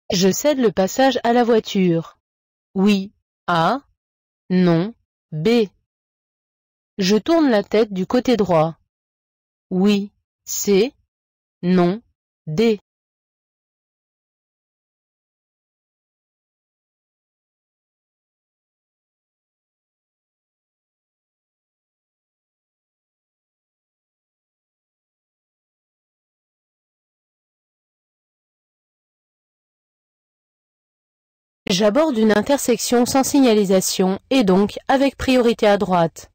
Je cède le passage à la voiture. Oui. A. Non. B. Je tourne la tête du côté droit. Oui. C. Non. D. J'aborde une intersection sans signalisation et donc avec priorité à droite.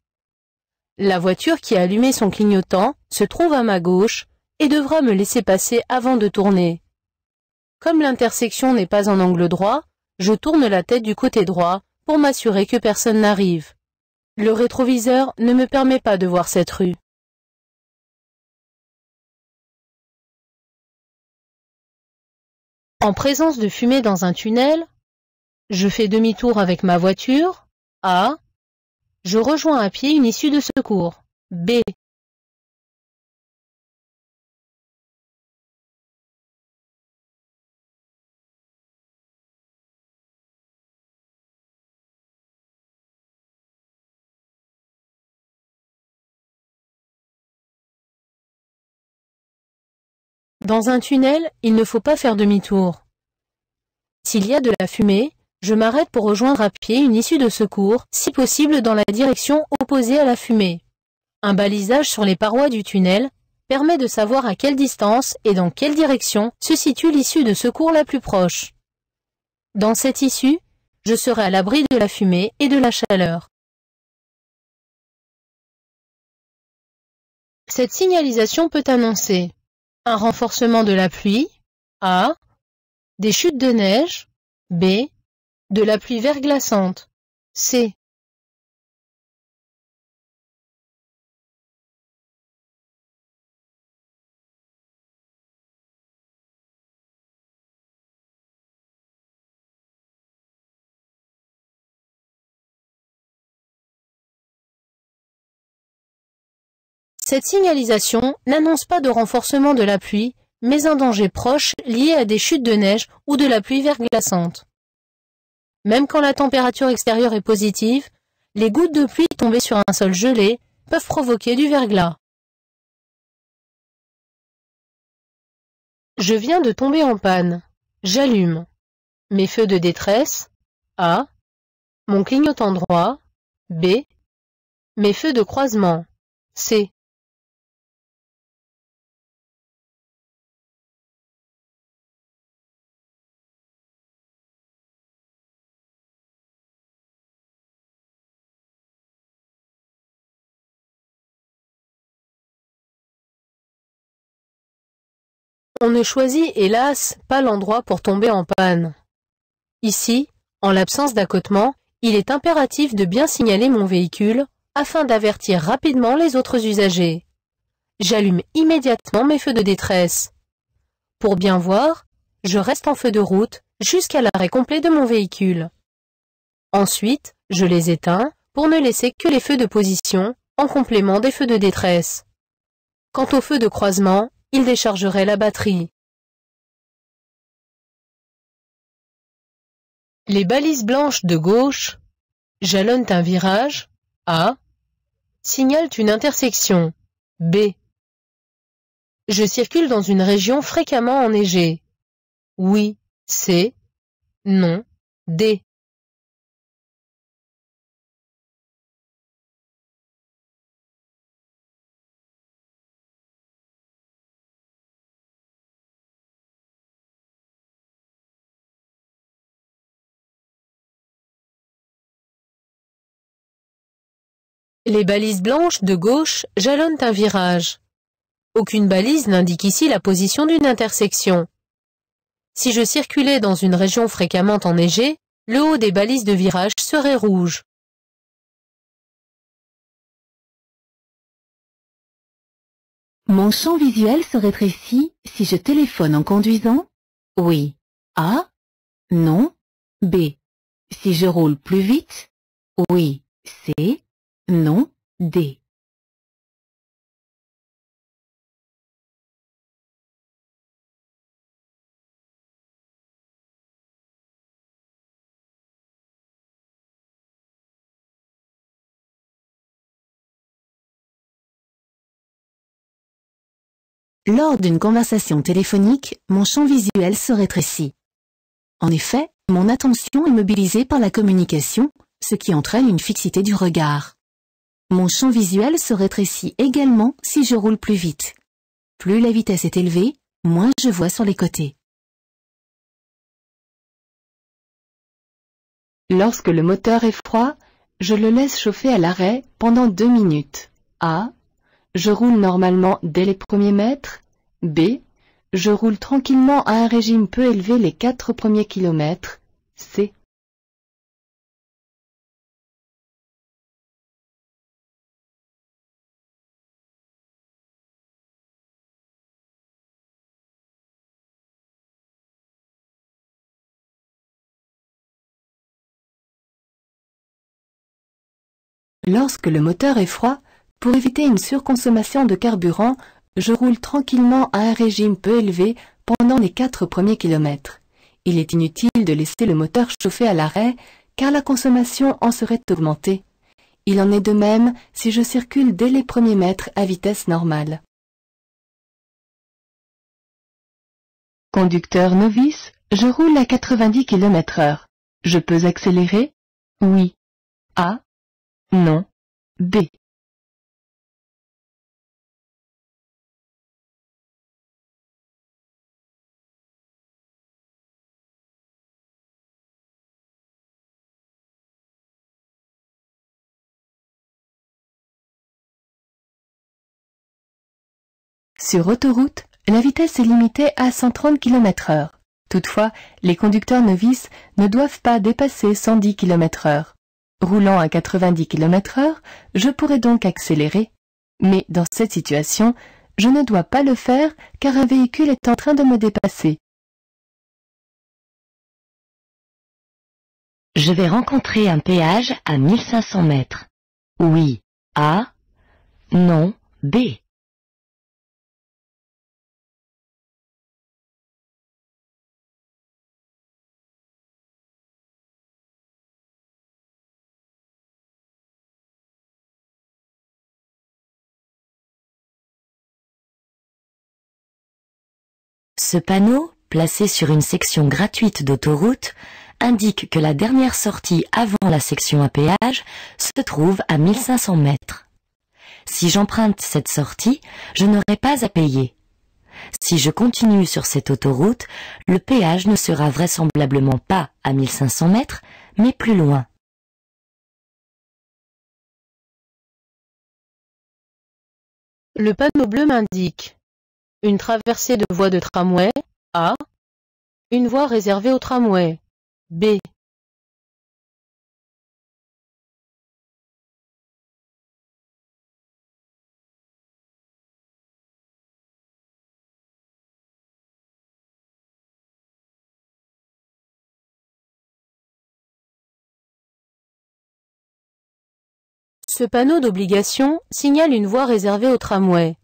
La voiture qui a allumé son clignotant se trouve à ma gauche et devra me laisser passer avant de tourner. Comme l'intersection n'est pas en angle droit, je tourne la tête du côté droit pour m'assurer que personne n'arrive. Le rétroviseur ne me permet pas de voir cette rue. En présence de fumée dans un tunnel, je fais demi-tour avec ma voiture. A. Je rejoins à pied une issue de secours. B. Dans un tunnel, il ne faut pas faire demi-tour. S'il y a de la fumée, je m'arrête pour rejoindre à pied une issue de secours, si possible dans la direction opposée à la fumée. Un balisage sur les parois du tunnel permet de savoir à quelle distance et dans quelle direction se situe l'issue de secours la plus proche. Dans cette issue, je serai à l'abri de la fumée et de la chaleur. Cette signalisation peut annoncer un renforcement de la pluie, A, des chutes de neige, B, de la pluie verglaçante, C. Cette signalisation n'annonce pas de renforcement de la pluie, mais un danger proche lié à des chutes de neige ou de la pluie verglaçante. Même quand la température extérieure est positive, les gouttes de pluie tombées sur un sol gelé peuvent provoquer du verglas. Je viens de tomber en panne. J'allume. Mes feux de détresse. A. Mon clignotant droit. B. Mes feux de croisement. C. On ne choisit, hélas, pas l'endroit pour tomber en panne. Ici, en l'absence d'accotement, il est impératif de bien signaler mon véhicule afin d'avertir rapidement les autres usagers. J'allume immédiatement mes feux de détresse. Pour bien voir, je reste en feu de route jusqu'à l'arrêt complet de mon véhicule. Ensuite, je les éteins pour ne laisser que les feux de position en complément des feux de détresse. Quant aux feux de croisement, ils déchargeraient la batterie. Les balises blanches de gauche jalonnent un virage. A. Signalent une intersection. B. Je circule dans une région fréquemment enneigée. Oui. C. Non. D. Les balises blanches de gauche jalonnent un virage. Aucune balise n'indique ici la position d'une intersection. Si je circulais dans une région fréquemment enneigée, le haut des balises de virage serait rouge. Mon champ visuel se rétrécit si je téléphone en conduisant. Oui. A. Non. B. Si je roule plus vite. Oui. C. Non. D. Lors d'une conversation téléphonique, mon champ visuel se rétrécit. En effet, mon attention est mobilisée par la communication, ce qui entraîne une fixité du regard. Mon champ visuel se rétrécit également si je roule plus vite. Plus la vitesse est élevée, moins je vois sur les côtés. Lorsque le moteur est froid, je le laisse chauffer à l'arrêt pendant 2 minutes. A. Je roule normalement dès les premiers mètres. B. Je roule tranquillement à un régime peu élevé les 4 premiers kilomètres. C. Lorsque le moteur est froid, pour éviter une surconsommation de carburant, je roule tranquillement à un régime peu élevé pendant les 4 premiers kilomètres. Il est inutile de laisser le moteur chauffer à l'arrêt, car la consommation en serait augmentée. Il en est de même si je circule dès les premiers mètres à vitesse normale. Conducteur novice, je roule à 90 km/h. Je peux accélérer? Oui. A. Non. B. Sur autoroute, la vitesse est limitée à 130 km/h. Toutefois, les conducteurs novices ne doivent pas dépasser 110 km/h. Roulant à 90 km/h, je pourrais donc accélérer. Mais dans cette situation, je ne dois pas le faire car un véhicule est en train de me dépasser. Je vais rencontrer un péage à 1500 mètres. Oui. A. Non. B. Ce panneau, placé sur une section gratuite d'autoroute, indique que la dernière sortie avant la section à péage se trouve à 1500 mètres. Si j'emprunte cette sortie, je n'aurai pas à payer. Si je continue sur cette autoroute, le péage ne sera vraisemblablement pas à 1500 mètres, mais plus loin. Le panneau bleu m'indique une traversée de voie de tramway, A. Une voie réservée au tramway, B. Ce panneau d'obligation signale une voie réservée au tramway.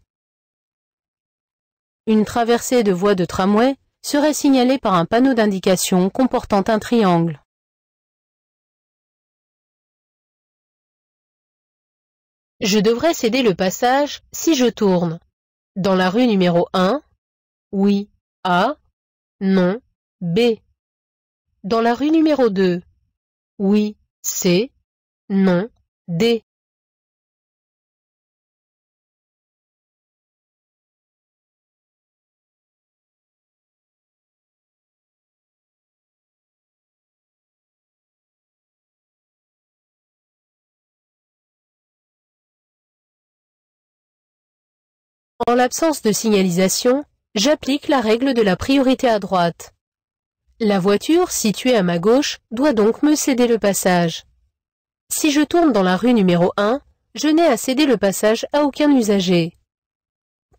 Une traversée de voie de tramway serait signalée par un panneau d'indication comportant un triangle. Je devrais céder le passage si je tourne. Dans la rue numéro 1, oui, A, non, B. Dans la rue numéro 2, oui, C, non, D. En l'absence de signalisation, j'applique la règle de la priorité à droite. La voiture située à ma gauche doit donc me céder le passage. Si je tourne dans la rue numéro 1, je n'ai à céder le passage à aucun usager.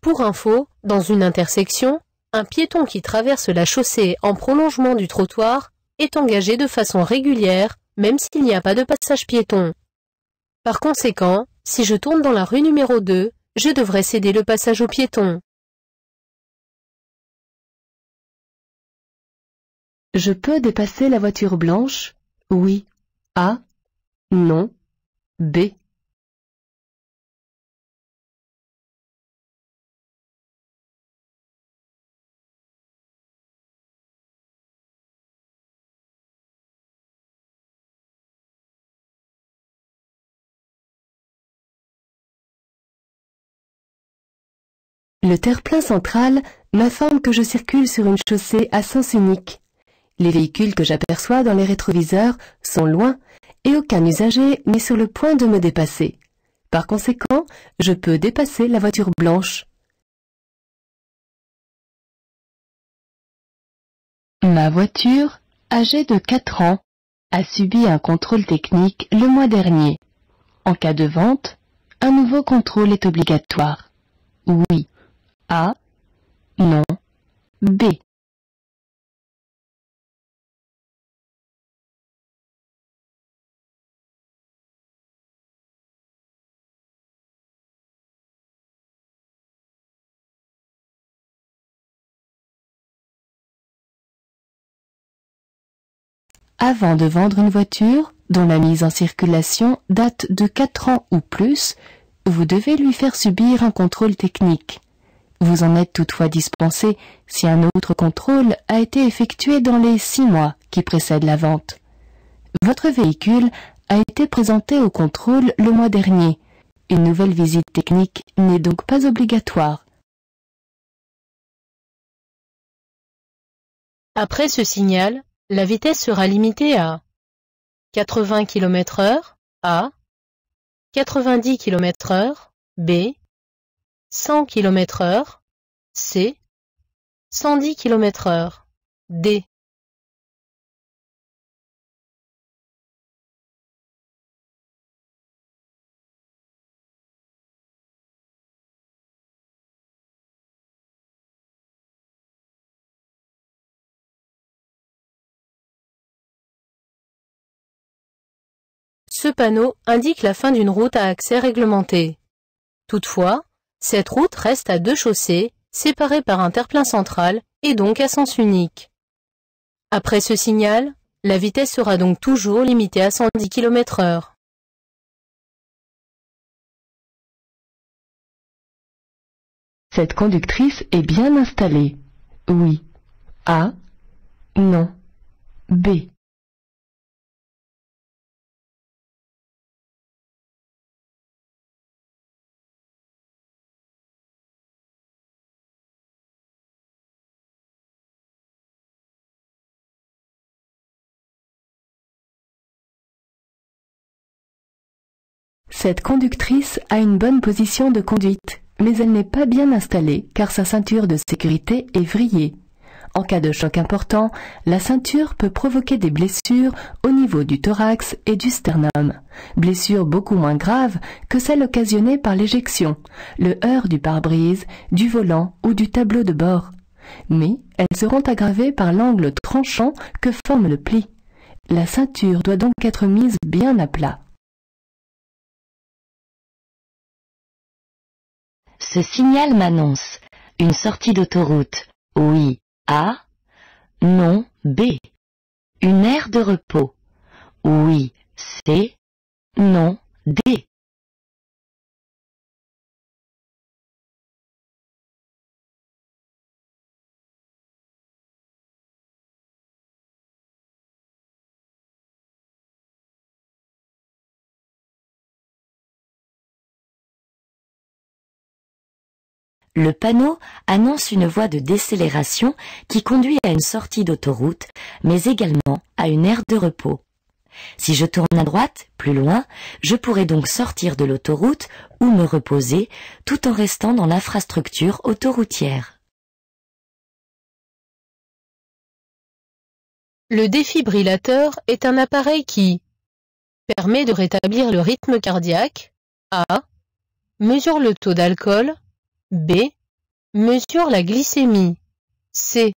Pour info, dans une intersection, un piéton qui traverse la chaussée en prolongement du trottoir est engagé de façon régulière, même s'il n'y a pas de passage piéton. Par conséquent, si je tourne dans la rue numéro 2, je devrais céder le passage aux piétons. Je peux dépasser la voiture blanche? Oui. A. Non. B. Le terre-plein central m'informe que je circule sur une chaussée à sens unique. Les véhicules que j'aperçois dans les rétroviseurs sont loin et aucun usager n'est sur le point de me dépasser. Par conséquent, je peux dépasser la voiture blanche. Ma voiture, âgée de 4 ans, a subi un contrôle technique le mois dernier. En cas de vente, un nouveau contrôle est obligatoire. Oui. A. Non. B. Avant de vendre une voiture, dont la mise en circulation date de 4 ans ou plus, vous devez lui faire subir un contrôle technique. Vous en êtes toutefois dispensé si un autre contrôle a été effectué dans les 6 mois qui précèdent la vente. Votre véhicule a été présenté au contrôle le mois dernier. Une nouvelle visite technique n'est donc pas obligatoire. Après ce signal, la vitesse sera limitée à 80 km/h A, 90 km/h B, 100 km/h C, 110 km/h D. Ce panneau indique la fin d'une route à accès réglementé. Toutefois, cette route reste à 2 chaussées, séparées par un terre-plein central et donc à sens unique. Après ce signal, la vitesse sera donc toujours limitée à 110 km/h. Cette conductrice est bien installée. Oui. A. Non. B. Cette conductrice a une bonne position de conduite, mais elle n'est pas bien installée car sa ceinture de sécurité est vrillée. En cas de choc important, la ceinture peut provoquer des blessures au niveau du thorax et du sternum. Blessures beaucoup moins graves que celles occasionnées par l'éjection, le heurt du pare-brise, du volant ou du tableau de bord. Mais elles seront aggravées par l'angle tranchant que forme le pli. La ceinture doit donc être mise bien à plat. Ce signal m'annonce une sortie d'autoroute. Oui. A. Non. B. Une aire de repos. Oui. C. Non. D. Le panneau annonce une voie de décélération qui conduit à une sortie d'autoroute, mais également à une aire de repos. Si je tourne à droite, plus loin, je pourrai donc sortir de l'autoroute ou me reposer tout en restant dans l'infrastructure autoroutière. Le défibrillateur est un appareil qui permet de rétablir le rythme cardiaque. A. Mesure le taux d'alcool. B. Mesure la glycémie. C.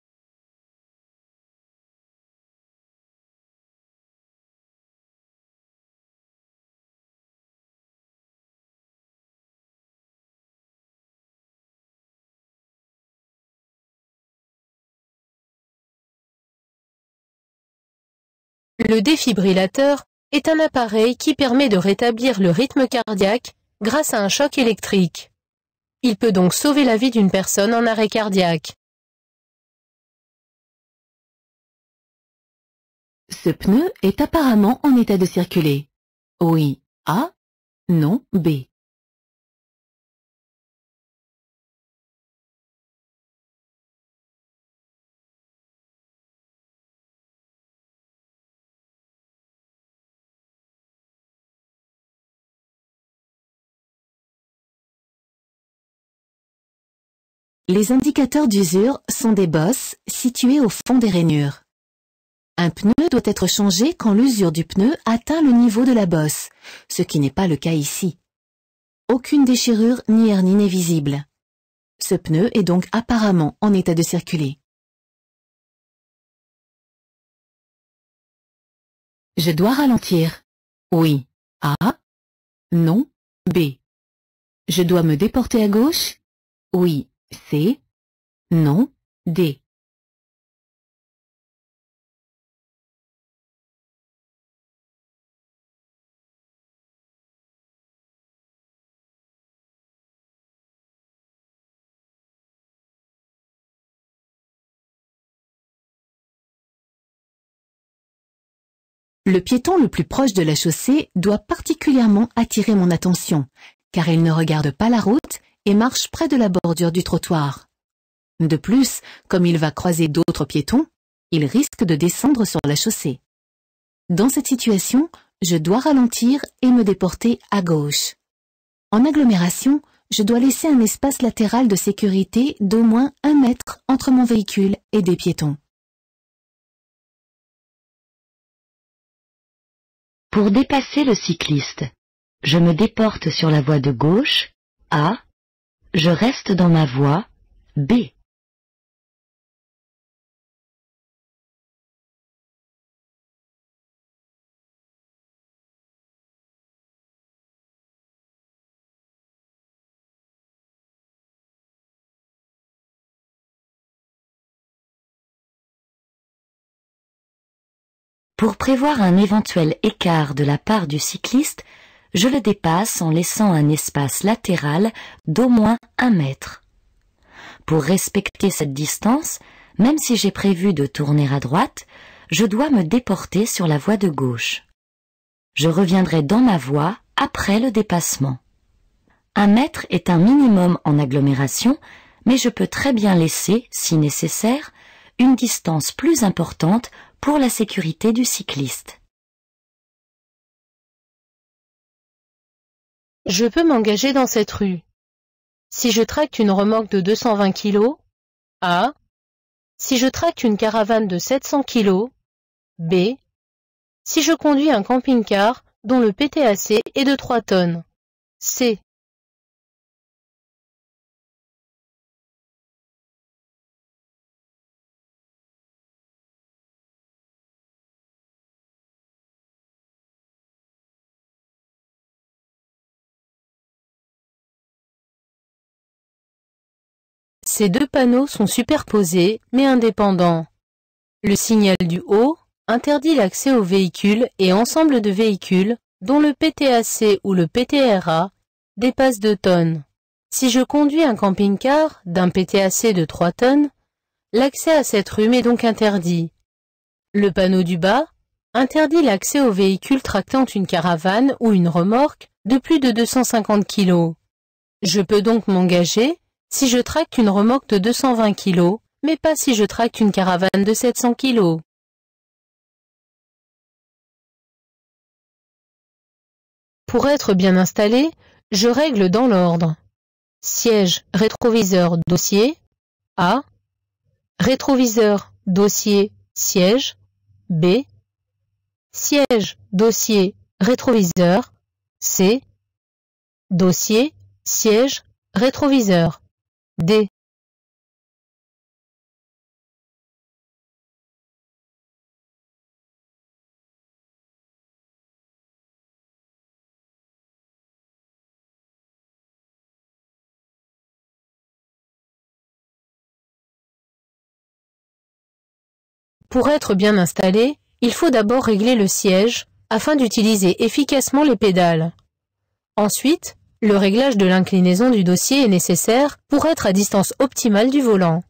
Le défibrillateur est un appareil qui permet de rétablir le rythme cardiaque grâce à un choc électrique. Il peut donc sauver la vie d'une personne en arrêt cardiaque. Ce pneu est apparemment en état de circuler. Oui. A. Non. B. Les indicateurs d'usure sont des bosses situées au fond des rainures. Un pneu doit être changé quand l'usure du pneu atteint le niveau de la bosse, ce qui n'est pas le cas ici. Aucune déchirure ni hernie n'est visible. Ce pneu est donc apparemment en état de circuler. Je dois ralentir. Oui. A. Non. B. Je dois me déporter à gauche? Oui. C. Non. D. Le piéton le plus proche de la chaussée doit particulièrement attirer mon attention, car il ne regarde pas la route et marche près de la bordure du trottoir. De plus, comme il va croiser d'autres piétons, il risque de descendre sur la chaussée. Dans cette situation, je dois ralentir et me déporter à gauche. En agglomération, je dois laisser un espace latéral de sécurité d'au moins 1 mètre entre mon véhicule et des piétons. Pour dépasser le cycliste, je me déporte sur la voie de gauche, A. Je reste dans ma voie, B. Pour prévoir un éventuel écart de la part du cycliste, je le dépasse en laissant un espace latéral d'au moins 1 mètre. Pour respecter cette distance, même si j'ai prévu de tourner à droite, je dois me déporter sur la voie de gauche. Je reviendrai dans ma voie après le dépassement. 1 mètre est un minimum en agglomération, mais je peux très bien laisser, si nécessaire, une distance plus importante pour la sécurité du cycliste. Je peux m'engager dans cette rue. Si je tracte une remorque de 220 kg, A. Si je tracte une caravane de 700 kg, B. Si je conduis un camping-car dont le PTAC est de 3 tonnes, C. Ces 2 panneaux sont superposés mais indépendants. Le signal du haut interdit l'accès aux véhicules et ensembles de véhicules dont le PTAC ou le PTRA dépasse 2 tonnes. Si je conduis un camping-car d'un PTAC de 3 tonnes, l'accès à cette rue m'est donc interdit. Le panneau du bas interdit l'accès aux véhicules tractant une caravane ou une remorque de plus de 250 kg. Je peux donc m'engager si je tracte une remorque de 220 kg, mais pas si je tracte une caravane de 700 kg. Pour être bien installé, je règle dans l'ordre. Siège, rétroviseur, dossier, A. Rétroviseur, dossier, siège, B. Siège, dossier, rétroviseur, C. Dossier, siège, rétroviseur, D. Pour être bien installé, il faut d'abord régler le siège afin d'utiliser efficacement les pédales. Ensuite, le réglage de l'inclinaison du dossier est nécessaire pour être à distance optimale du volant.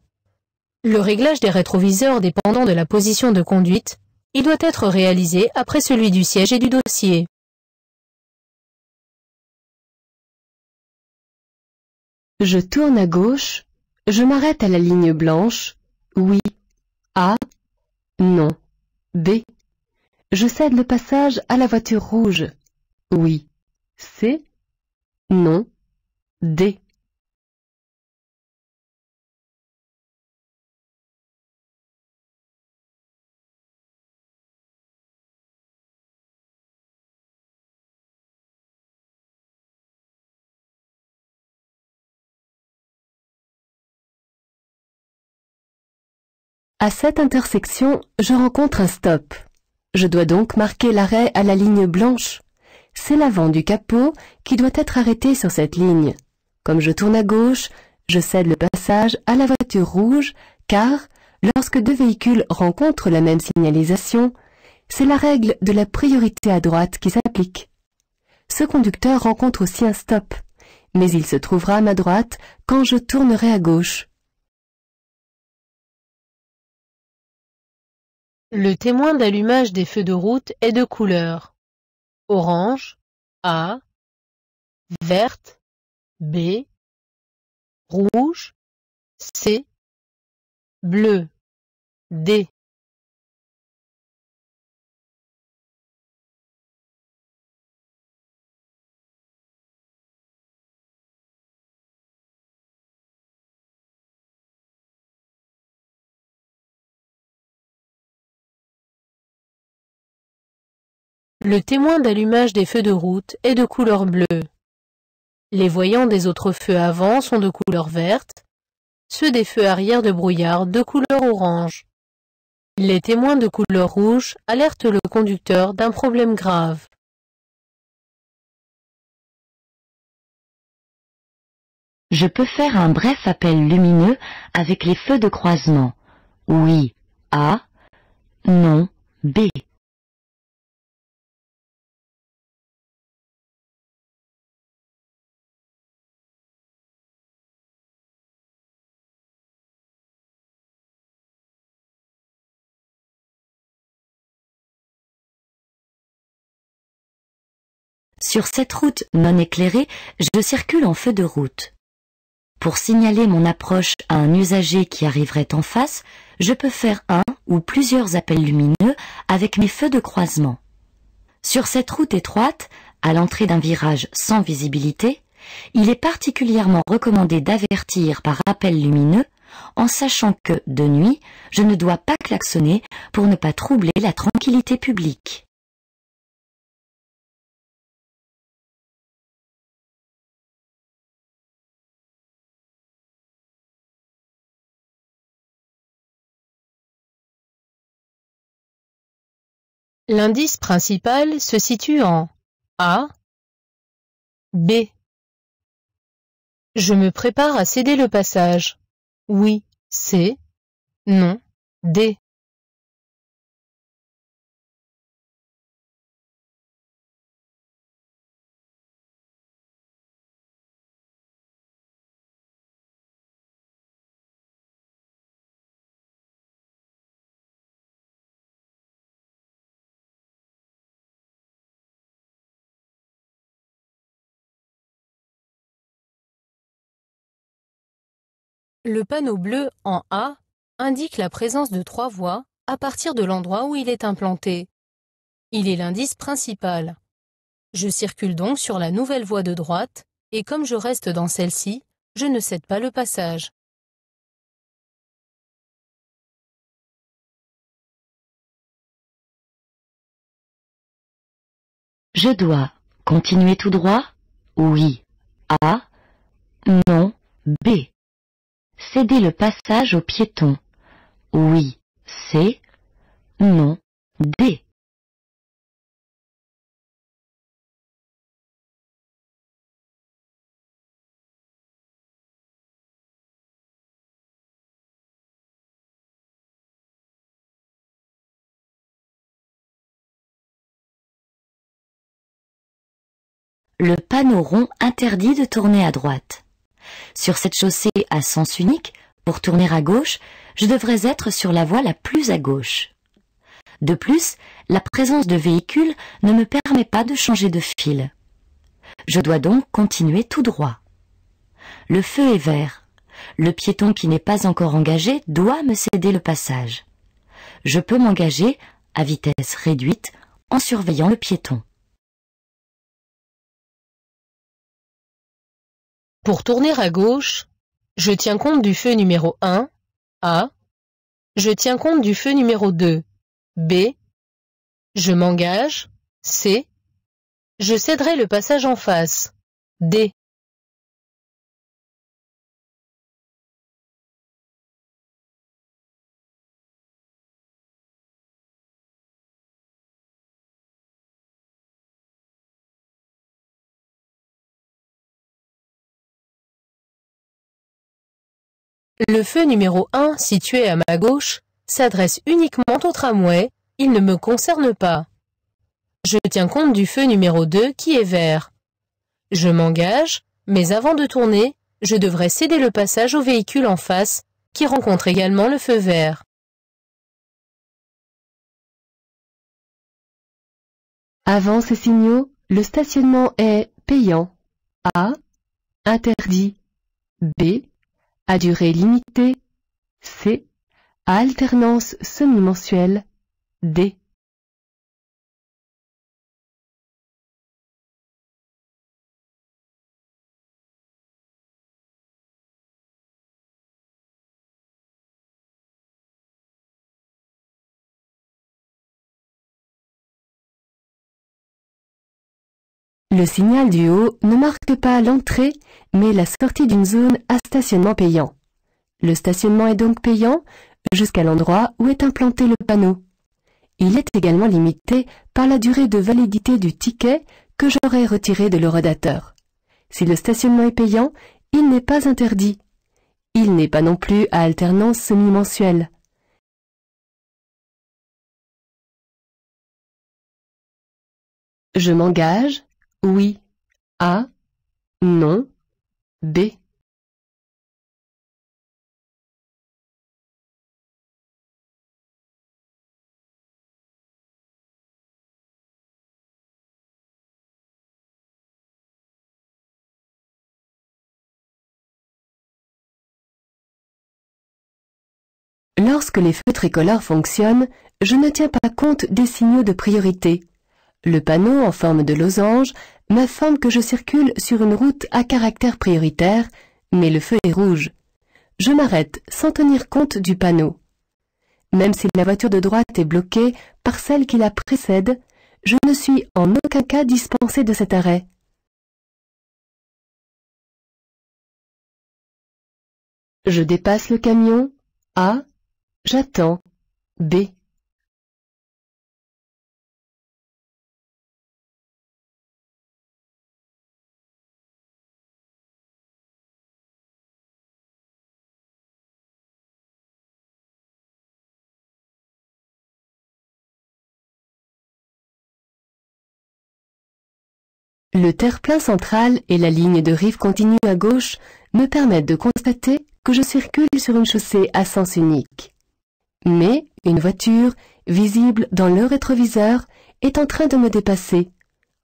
Le réglage des rétroviseurs dépendant de la position de conduite, il doit être réalisé après celui du siège et du dossier. Je tourne à gauche, je m'arrête à la ligne blanche, oui, A, non, B. Je cède le passage à la voiture rouge, oui, C, non, D. À cette intersection, je rencontre un stop. Je dois donc marquer l'arrêt à la ligne blanche. C'est l'avant du capot qui doit être arrêté sur cette ligne. Comme je tourne à gauche, je cède le passage à la voiture rouge, car, lorsque deux véhicules rencontrent la même signalisation, c'est la règle de la priorité à droite qui s'applique. Ce conducteur rencontre aussi un stop, mais il se trouvera à ma droite quand je tournerai à gauche. Le témoin d'allumage des feux de route est de couleur orange, A, verte, B, rouge, C, bleu, D. Le témoin d'allumage des feux de route est de couleur bleue. Les voyants des autres feux avant sont de couleur verte, ceux des feux arrière de brouillard de couleur orange. Les témoins de couleur rouge alertent le conducteur d'un problème grave. Je peux faire un bref appel lumineux avec les feux de croisement. Oui, A. Non, B. Sur cette route non éclairée, je circule en feu de route. Pour signaler mon approche à un usager qui arriverait en face, je peux faire un ou plusieurs appels lumineux avec mes feux de croisement. Sur cette route étroite, à l'entrée d'un virage sans visibilité, il est particulièrement recommandé d'avertir par appel lumineux, en sachant que, de nuit, je ne dois pas klaxonner pour ne pas troubler la tranquillité publique. L'indice principal se situe en A, B. Je me prépare à céder le passage. Oui, C. Non, D. Le panneau bleu en A indique la présence de 3 voies à partir de l'endroit où il est implanté. Il est l'indice principal. Je circule donc sur la nouvelle voie de droite et comme je reste dans celle-ci, je ne cède pas le passage. Je dois continuer tout droit? Oui. A. Non. B. Céder le passage aux piétons. Oui. C. Non. D. Le panneau rond interdit de tourner à droite. Sur cette chaussée à sens unique, pour tourner à gauche, je devrais être sur la voie la plus à gauche. De plus, la présence de véhicules ne me permet pas de changer de fil. Je dois donc continuer tout droit. Le feu est vert. Le piéton qui n'est pas encore engagé doit me céder le passage. Je peux m'engager, à vitesse réduite, en surveillant le piéton. Pour tourner à gauche, je tiens compte du feu numéro 1, A. Je tiens compte du feu numéro 2, B. Je m'engage, C. Je céderai le passage en face, D. Le feu numéro 1, situé à ma gauche, s'adresse uniquement au tramway, il ne me concerne pas. Je tiens compte du feu numéro 2 qui est vert. Je m'engage, mais avant de tourner, je devrais céder le passage au véhicule en face, qui rencontre également le feu vert. Avant ces signaux, le stationnement est payant. A. Interdit. B. À durée limitée. C. À alternance semi-mensuelle. D. Le signal du haut ne marque pas l'entrée, mais la sortie d'une zone à stationnement payant. Le stationnement est donc payant jusqu'à l'endroit où est implanté le panneau. Il est également limité par la durée de validité du ticket que j'aurai retiré de l'horodateur. Si le stationnement est payant, il n'est pas interdit. Il n'est pas non plus à alternance semi-mensuelle. Je m'engage. Oui. A. Non. B. Lorsque les feux tricolores fonctionnent, je ne tiens pas compte des signaux de priorité. Le panneau en forme de losange m'informe que je circule sur une route à caractère prioritaire, mais le feu est rouge. Je m'arrête sans tenir compte du panneau. Même si la voiture de droite est bloquée par celle qui la précède, je ne suis en aucun cas dispensé de cet arrêt. Je dépasse le camion. A. J'attends. B. Le terre-plein central et la ligne de rive continue à gauche me permettent de constater que je circule sur une chaussée à sens unique. Mais une voiture, visible dans le rétroviseur, est en train de me dépasser.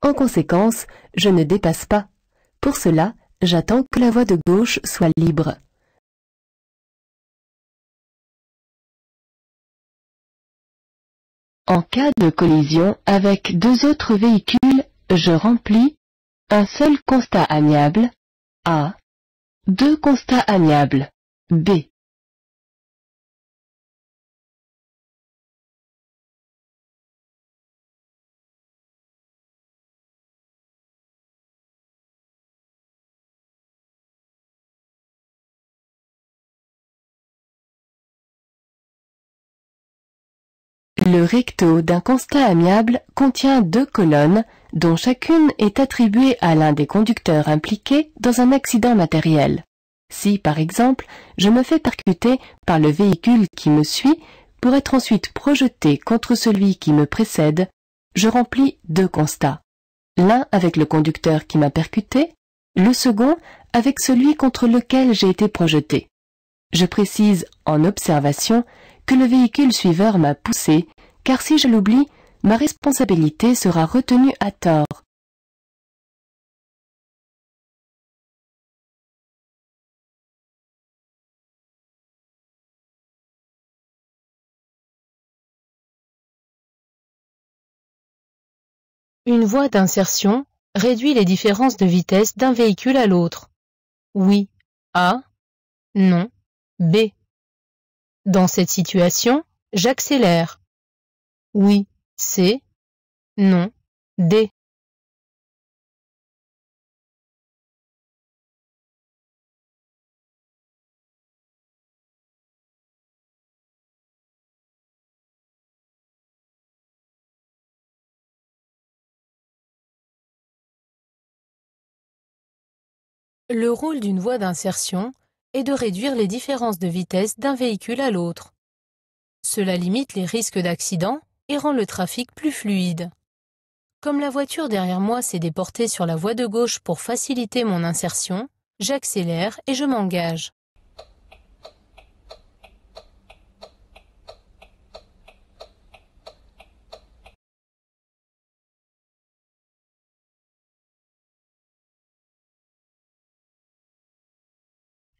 En conséquence, je ne dépasse pas. Pour cela, j'attends que la voie de gauche soit libre. En cas de collision avec deux autres véhicules, je remplis un seul constat amiable. A. Deux constats amiables. B. Le recto d'un constat amiable contient deux colonnes, dont chacune est attribuée à l'un des conducteurs impliqués dans un accident matériel. Si, par exemple, je me fais percuter par le véhicule qui me suit pour être ensuite projeté contre celui qui me précède, je remplis deux constats. L'un avec le conducteur qui m'a percuté, le second avec celui contre lequel j'ai été projeté. Je précise en observation que le véhicule suiveur m'a poussé, car si je l'oublie, ma responsabilité sera retenue à tort. Une voie d'insertion réduit les différences de vitesse d'un véhicule à l'autre. Oui. A. Non. B. Dans cette situation, j'accélère. Oui. C. Non. D. Le rôle d'une voie d'insertion est de réduire les différences de vitesse d'un véhicule à l'autre. Cela limite les risques d'accident et rend le trafic plus fluide. Comme la voiture derrière moi s'est déportée sur la voie de gauche pour faciliter mon insertion, j'accélère et je m'engage.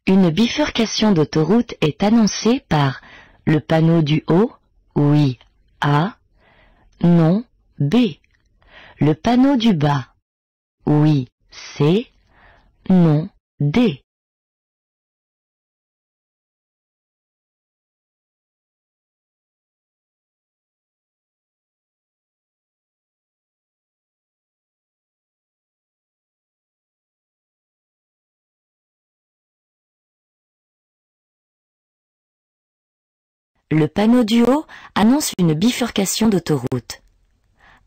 Une bifurcation d'autoroute est annoncée par le panneau du haut, oui, A, non, B. Le panneau du bas, oui, C, non, D. Le panneau du haut annonce une bifurcation d'autoroute.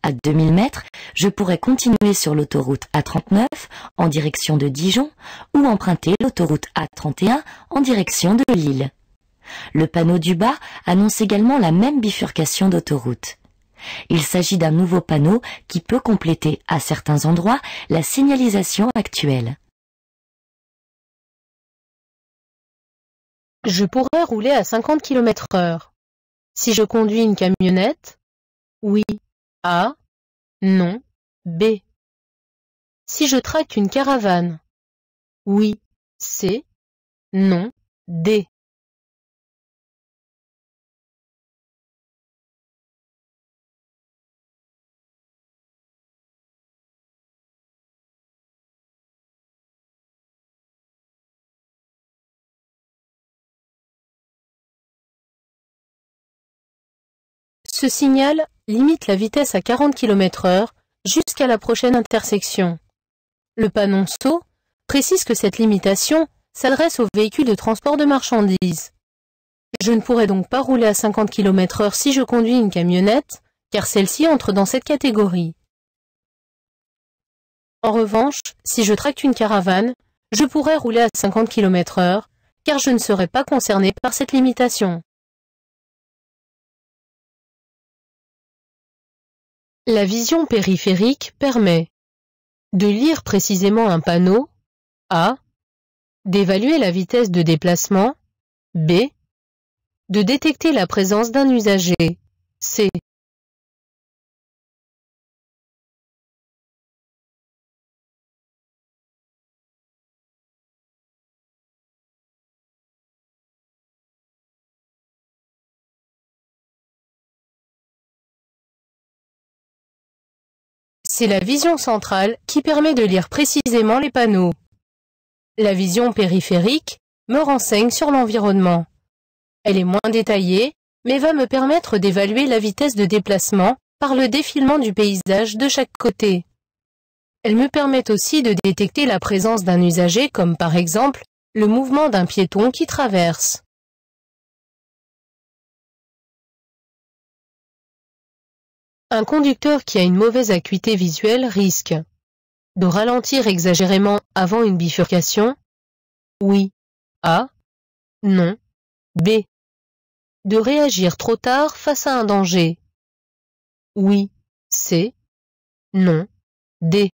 À 2000 mètres, je pourrais continuer sur l'autoroute A39 en direction de Dijon ou emprunter l'autoroute A31 en direction de Lille. Le panneau du bas annonce également la même bifurcation d'autoroute. Il s'agit d'un nouveau panneau qui peut compléter à certains endroits la signalisation actuelle. Je pourrais rouler à 50 km/h. Si je conduis une camionnette, oui, A, non, B. Si je tracte une caravane, oui, C, non, D. Ce signal limite la vitesse à 40 km/h jusqu'à la prochaine intersection. Le panonceau précise que cette limitation s'adresse aux véhicules de transport de marchandises. Je ne pourrais donc pas rouler à 50 km/h si je conduis une camionnette, car celle-ci entre dans cette catégorie. En revanche, si je tracte une caravane, je pourrais rouler à 50 km/h, car je ne serais pas concerné par cette limitation. La vision périphérique permet de lire précisément un panneau, A, d'évaluer la vitesse de déplacement, B, de détecter la présence d'un usager, C. C'est la vision centrale qui permet de lire précisément les panneaux. La vision périphérique me renseigne sur l'environnement. Elle est moins détaillée, mais va me permettre d'évaluer la vitesse de déplacement par le défilement du paysage de chaque côté. Elle me permet aussi de détecter la présence d'un usager comme par exemple le mouvement d'un piéton qui traverse. Un conducteur qui a une mauvaise acuité visuelle risque de ralentir exagérément avant une bifurcation, oui, A, non, B. De réagir trop tard face à un danger, oui, C, non, D.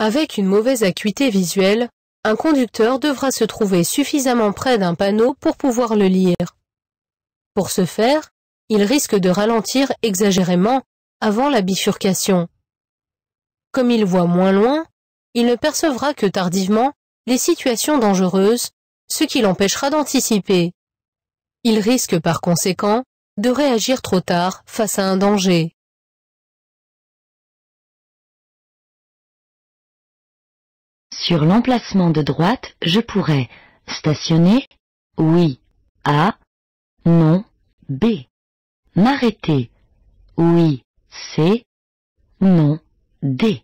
Avec une mauvaise acuité visuelle, un conducteur devra se trouver suffisamment près d'un panneau pour pouvoir le lire. Pour ce faire, il risque de ralentir exagérément avant la bifurcation. Comme il voit moins loin, il ne percevra que tardivement les situations dangereuses, ce qui l'empêchera d'anticiper. Il risque par conséquent de réagir trop tard face à un danger. Sur l'emplacement de droite, je pourrais stationner, oui, A, non, B. M'arrêter, oui, C, non, D.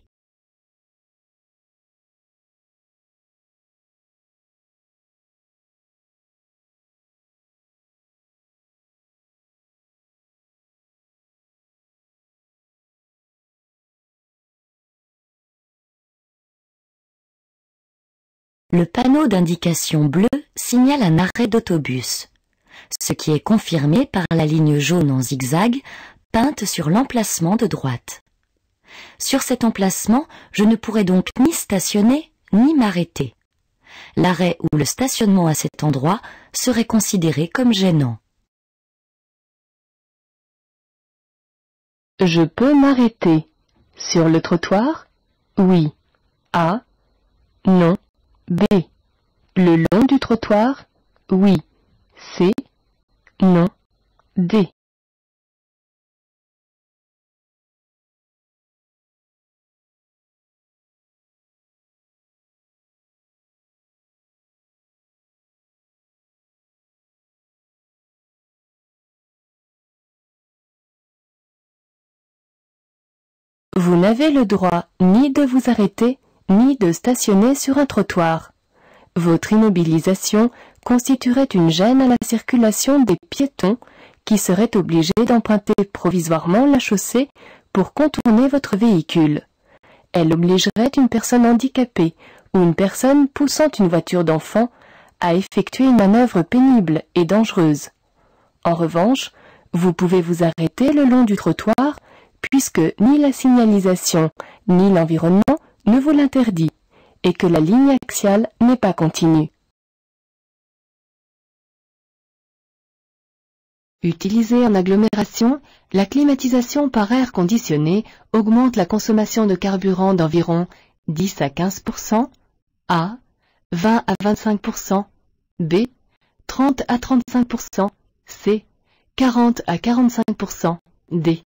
Le panneau d'indication bleu signale un arrêt d'autobus, ce qui est confirmé par la ligne jaune en zigzag peinte sur l'emplacement de droite. Sur cet emplacement, je ne pourrai donc ni stationner ni m'arrêter. L'arrêt ou le stationnement à cet endroit serait considéré comme gênant. Je peux m'arrêter. Sur le trottoir? Oui. A. Non. B. Le long du trottoir? Oui. C. Non. D. Vous n'avez le droit ni de vous arrêter, ni de stationner sur un trottoir. Votre immobilisation constituerait une gêne à la circulation des piétons qui seraient obligés d'emprunter provisoirement la chaussée pour contourner votre véhicule. Elle obligerait une personne handicapée ou une personne poussant une voiture d'enfant à effectuer une manœuvre pénible et dangereuse. En revanche, vous pouvez vous arrêter le long du trottoir puisque ni la signalisation ni l'environnement ne vous l'interdit et que la ligne axiale n'est pas continue. Utilisée en agglomération, la climatisation par air conditionné augmente la consommation de carburant d'environ 10 à 15%, A, 20 à 25%, B, 30 à 35%, C, 40 à 45%, D.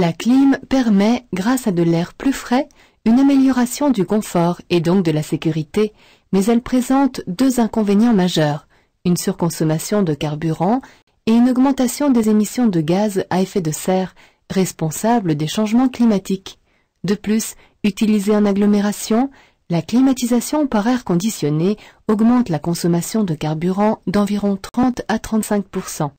La clim permet, grâce à de l'air plus frais, une amélioration du confort et donc de la sécurité, mais elle présente deux inconvénients majeurs, une surconsommation de carburant et une augmentation des émissions de gaz à effet de serre responsables des changements climatiques. De plus, utilisée en agglomération, la climatisation par air conditionné augmente la consommation de carburant d'environ 30 à 35%.